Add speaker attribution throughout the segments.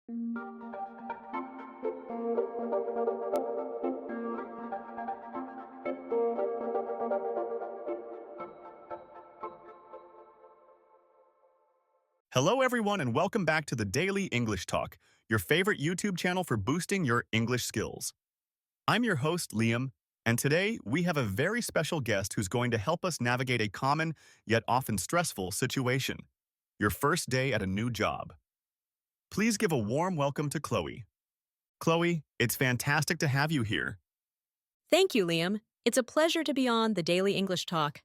Speaker 1: Hello, everyone, and welcome back to the Daily English Talk, your favorite YouTube channel for boosting your English skills. I'm your host, Liam, and today we have a very special guest who's going to help us navigate a common, yet often stressful, situation. Your first day at a new job. Please give a warm welcome to Chloe. Chloe, it's fantastic to have you here.
Speaker 2: Thank you, Liam. It's a pleasure to be on the Daily English Talk.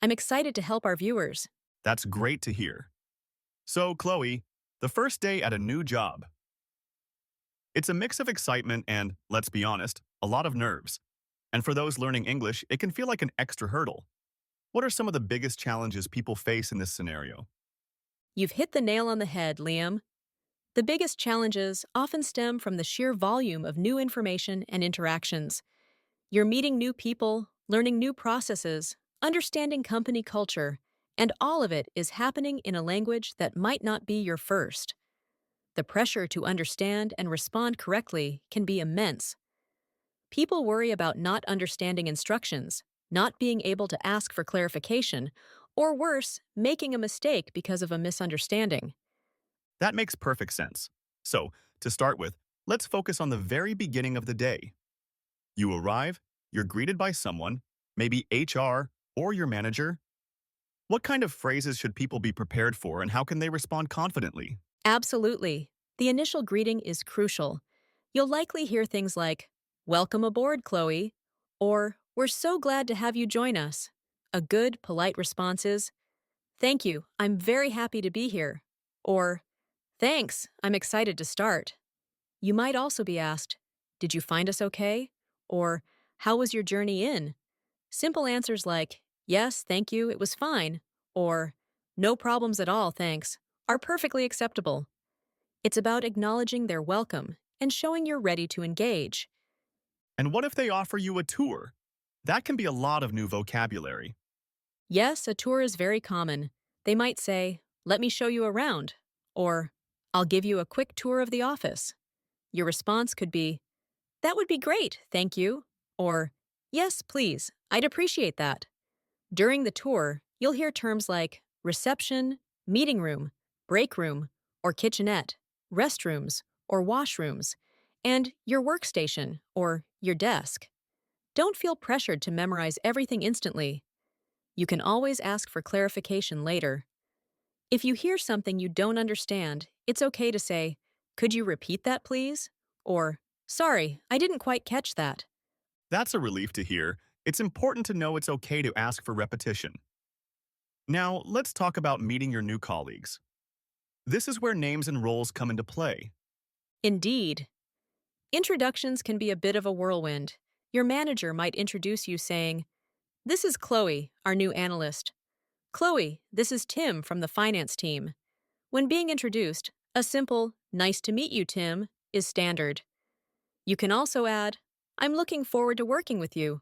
Speaker 2: I'm excited to help our viewers.
Speaker 1: That's great to hear. So, Chloe, the first day at a new job. It's a mix of excitement and, let's be honest, a lot of nerves. And for those learning English, it can feel like an extra hurdle. What are some of the biggest challenges people face in this scenario?
Speaker 2: You've hit the nail on the head, Liam. The biggest challenges often stem from the sheer volume of new information and interactions. You're meeting new people, learning new processes, understanding company culture, and all of it is happening in a language that might not be your first. The pressure to understand and respond correctly can be immense. People worry about not understanding instructions, not being able to ask for clarification, or worse, making a mistake because of a misunderstanding.
Speaker 1: That makes perfect sense. So, to start with, let's focus on the very beginning of the day. You arrive, you're greeted by someone, maybe HR or your manager. What kind of phrases should people be prepared for and how can they respond confidently?
Speaker 2: Absolutely. The initial greeting is crucial. You'll likely hear things like, "Welcome aboard, Chloe," or "We're so glad to have you join us." A good, polite response is, "Thank you, I'm very happy to be here," or "Thanks, I'm excited to start." You might also be asked, "Did you find us okay?" or "How was your journey in?" Simple answers like, "Yes, thank you, it was fine," or "No problems at all, thanks," are perfectly acceptable. It's about acknowledging their welcome and showing you're ready to engage.
Speaker 1: And what if they offer you a tour? That can be a lot of new vocabulary.
Speaker 2: Yes, a tour is very common. They might say, "Let me show you around," or "I'll give you a quick tour of the office." Your response could be, "That would be great, thank you," or "Yes, please, I'd appreciate that." During the tour, you'll hear terms like reception, meeting room, break room, or kitchenette, restrooms, or washrooms, and your workstation, or your desk. Don't feel pressured to memorize everything instantly. You can always ask for clarification later. If you hear something you don't understand, it's okay to say, "Could you repeat that, please?" Or, "Sorry, I didn't quite catch that."
Speaker 1: That's a relief to hear. It's important to know it's okay to ask for repetition. Now, let's talk about meeting your new colleagues. This is where names and roles come into play.
Speaker 2: Indeed. Introductions can be a bit of a whirlwind. Your manager might introduce you saying, "This is Chloe, our new analyst." "Chloe, this is Tim from the finance team." When being introduced, a simple, "Nice to meet you, Tim," is standard. You can also add, "I'm looking forward to working with you."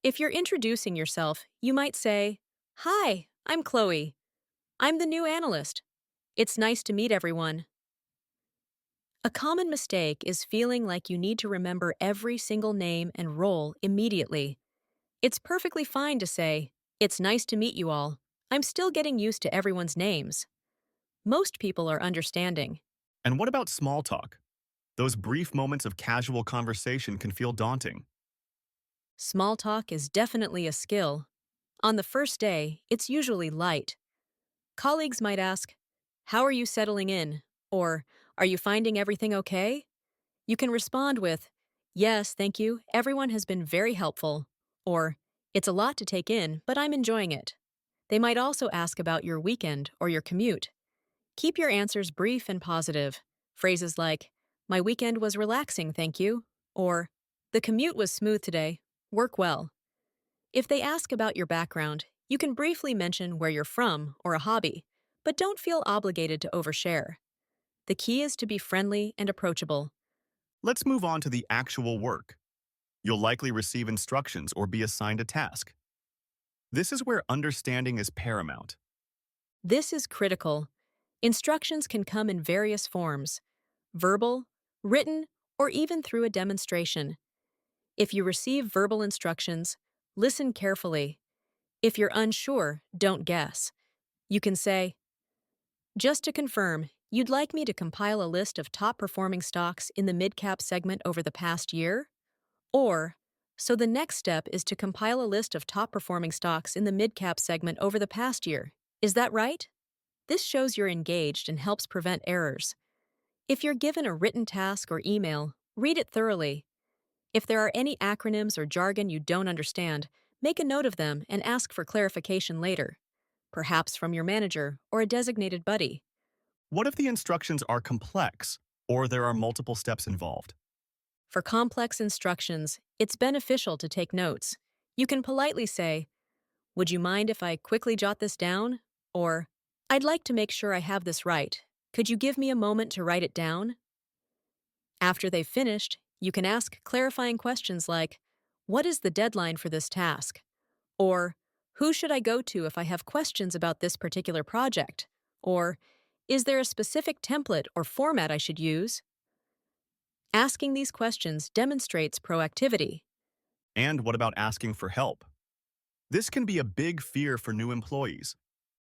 Speaker 2: If you're introducing yourself, you might say, "Hi, I'm Chloe. I'm the new analyst. It's nice to meet everyone." A common mistake is feeling like you need to remember every single name and role immediately. It's perfectly fine to say, "It's nice to meet you all. I'm still getting used to everyone's names." Most people are understanding.
Speaker 1: And what about small talk? Those brief moments of casual conversation can feel daunting.
Speaker 2: Small talk is definitely a skill. On the first day, it's usually light. Colleagues might ask, "How are you settling in?" Or, "Are you finding everything okay?" You can respond with, "Yes, thank you. Everyone has been very helpful." Or, "It's a lot to take in, but I'm enjoying it." They might also ask about your weekend or your commute. Keep your answers brief and positive. Phrases like, "My weekend was relaxing, thank you," or "The commute was smooth today," work well. If they ask about your background, you can briefly mention where you're from or a hobby, but don't feel obligated to overshare. The key is to be friendly and approachable.
Speaker 1: Let's move on to the actual work. You'll likely receive instructions or be assigned a task. This is where understanding is paramount.
Speaker 2: This is critical. Instructions can come in various forms. verbal, written, or even through a demonstration. If you receive verbal instructions, listen carefully. If you're unsure, don't guess. You can say, just to confirm, you'd like me to compile a list of top performing stocks in the mid-cap segment over the past year? Or, so the next step is to compile a list of top performing stocks in the mid-cap segment over the past year. Is that right? This shows you're engaged and helps prevent errors. If you're given a written task or email, read it thoroughly. If there are any acronyms or jargon you don't understand, make a note of them and ask for clarification later, perhaps from your manager or a designated buddy.
Speaker 1: What if the instructions are complex or there are multiple steps involved?
Speaker 2: For complex instructions, it's beneficial to take notes. You can politely say, would you mind if I quickly jot this down? Or, I'd like to make sure I have this right. Could you give me a moment to write it down? After they've finished, you can ask clarifying questions like, what is the deadline for this task? Or, who should I go to if I have questions about this particular project? Or, is there a specific template or format I should use? Asking these questions demonstrates proactivity.
Speaker 1: And what about asking for help? This can be a big fear for new employees.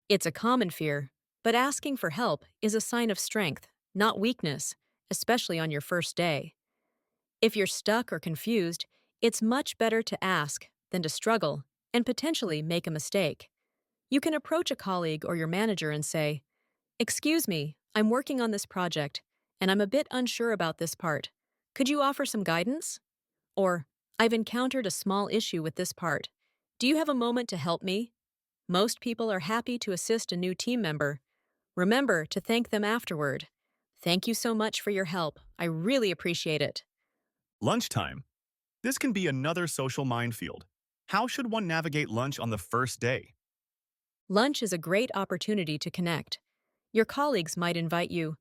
Speaker 2: It's a common fear, but asking for help is a sign of strength, not weakness, especially on your first day. If you're stuck or confused, it's much better to ask than to struggle and potentially make a mistake. You can approach a colleague or your manager and say, excuse me, I'm working on this project, and I'm a bit unsure about this part. Could you offer some guidance? Or, I've encountered a small issue with this part. Do you have a moment to help me? Most people are happy to assist a new team member. Remember to thank them afterward. Thank you so much for your help. I really appreciate it.
Speaker 1: Lunchtime. This can be another social minefield. How should one navigate lunch on the first day?
Speaker 2: Lunch is a great opportunity to connect. Your colleagues might invite you,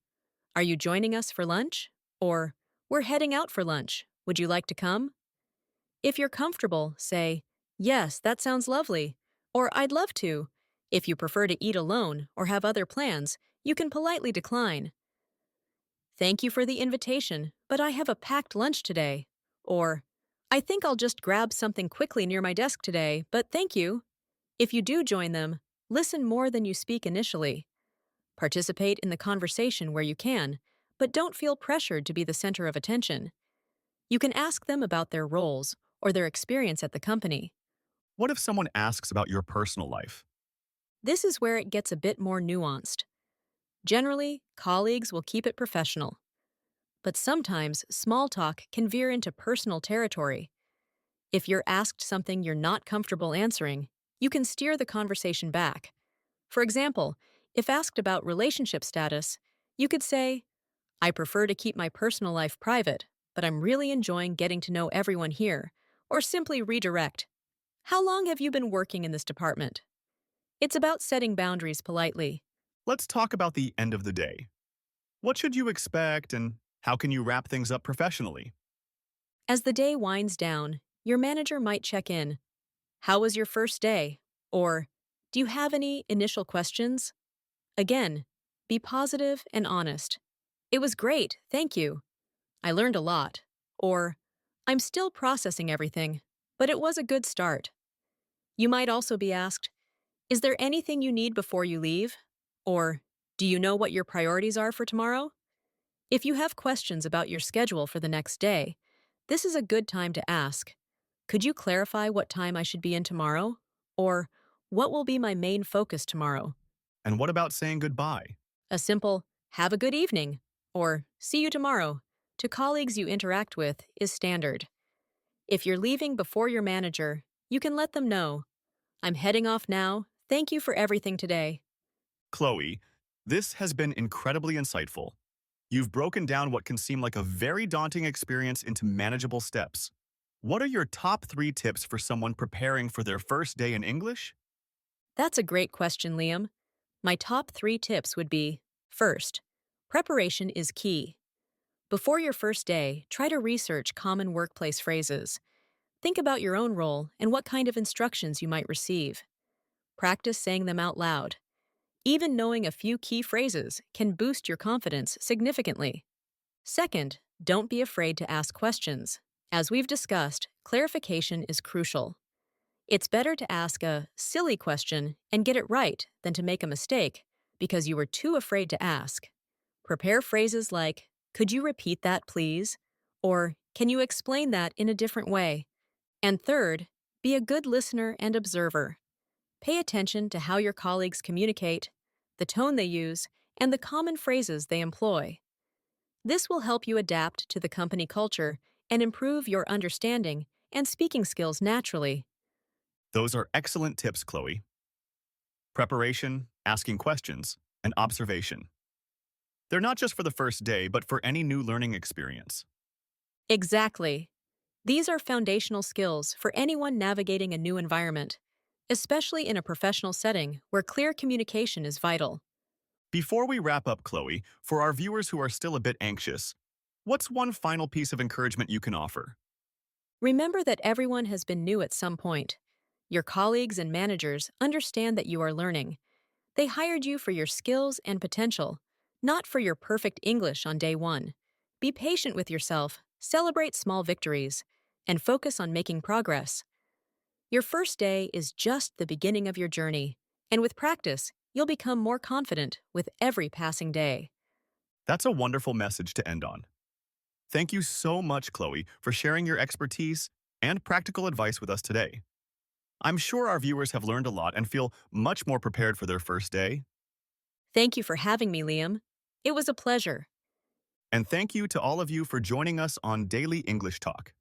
Speaker 2: are you joining us for lunch? Or, we're heading out for lunch. Would you like to come? If you're comfortable, say, yes, that sounds lovely. Or, I'd love to. If you prefer to eat alone or have other plans, you can politely decline. Thank you for the invitation, but I have a packed lunch today. Or, I think I'll just grab something quickly near my desk today, but thank you. If you do join them, listen more than you speak initially. Participate in the conversation where you can, but don't feel pressured to be the center of attention. You can ask them about their roles or their experience at the company.
Speaker 1: What if someone asks about your personal life?
Speaker 2: This is where it gets a bit more nuanced. Generally, colleagues will keep it professional. But sometimes small talk can veer into personal territory. If you're asked something you're not comfortable answering, you can steer the conversation back. For example, if asked about relationship status, you could say, I prefer to keep my personal life private, but I'm really enjoying getting to know everyone here. Or simply redirect, how long have you been working in this department? It's about setting boundaries politely.
Speaker 1: Let's talk about the end of the day. What should you expect and how can you wrap things up professionally?
Speaker 2: As the day winds down, your manager might check in. How was your first day? Or, do you have any initial questions? Again, be positive and honest. It was great, thank you. I learned a lot. Or, I'm still processing everything, but it was a good start. You might also be asked, is there anything you need before you leave? Or, do you know what your priorities are for tomorrow? If you have questions about your schedule for the next day, this is a good time to ask. Could you clarify what time I should be in tomorrow? Or, what will be my main focus tomorrow?
Speaker 1: And what about saying goodbye?
Speaker 2: A simple, have a good evening, or see you tomorrow, to colleagues you interact with is standard. If you're leaving before your manager, you can let them know, I'm heading off now, thank you for everything today.
Speaker 1: Chloe, this has been incredibly insightful. You've broken down what can seem like a very daunting experience into manageable steps. What are your top 3 tips for someone preparing for their first day in English?
Speaker 2: That's a great question, Liam. My top 3 tips would be, first, preparation is key. Before your first day, try to research common workplace phrases. Think about your own role and what kind of instructions you might receive. Practice saying them out loud. Even knowing a few key phrases can boost your confidence significantly. Second, don't be afraid to ask questions. As we've discussed, clarification is crucial. It's better to ask a silly question and get it right than to make a mistake because you were too afraid to ask. Prepare phrases like, "Could you repeat that, please?" Or, "Can you explain that in a different way?" And third, be a good listener and observer. Pay attention to how your colleagues communicate, the tone they use, and the common phrases they employ. This will help you adapt to the company culture and improve your understanding and speaking skills naturally.
Speaker 1: Those are excellent tips, Chloe. Preparation, asking questions, and observation. They're not just for the first day, but for any new learning experience.
Speaker 2: Exactly. These are foundational skills for anyone navigating a new environment, especially in a professional setting where clear communication is vital.
Speaker 1: Before we wrap up, Chloe, for our viewers who are still a bit anxious, what's one final piece of encouragement you can offer?
Speaker 2: Remember that everyone has been new at some point. Your colleagues and managers understand that you are learning. They hired you for your skills and potential, not for your perfect English on day one. Be patient with yourself, celebrate small victories, and focus on making progress. Your first day is just the beginning of your journey, and with practice, you'll become more confident with every passing day.
Speaker 1: That's a wonderful message to end on. Thank you so much, Chloe, for sharing your expertise and practical advice with us today. I'm sure our viewers have learned a lot and feel much more prepared for their first day.
Speaker 2: Thank you for having me, Liam. It was a pleasure.
Speaker 1: And thank you to all of you for joining us on Daily English Talk.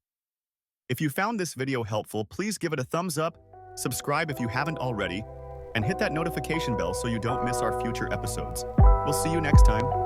Speaker 1: If you found this video helpful, please give it a thumbs up, subscribe if you haven't already, and hit that notification bell so you don't miss our future episodes. We'll see you next time.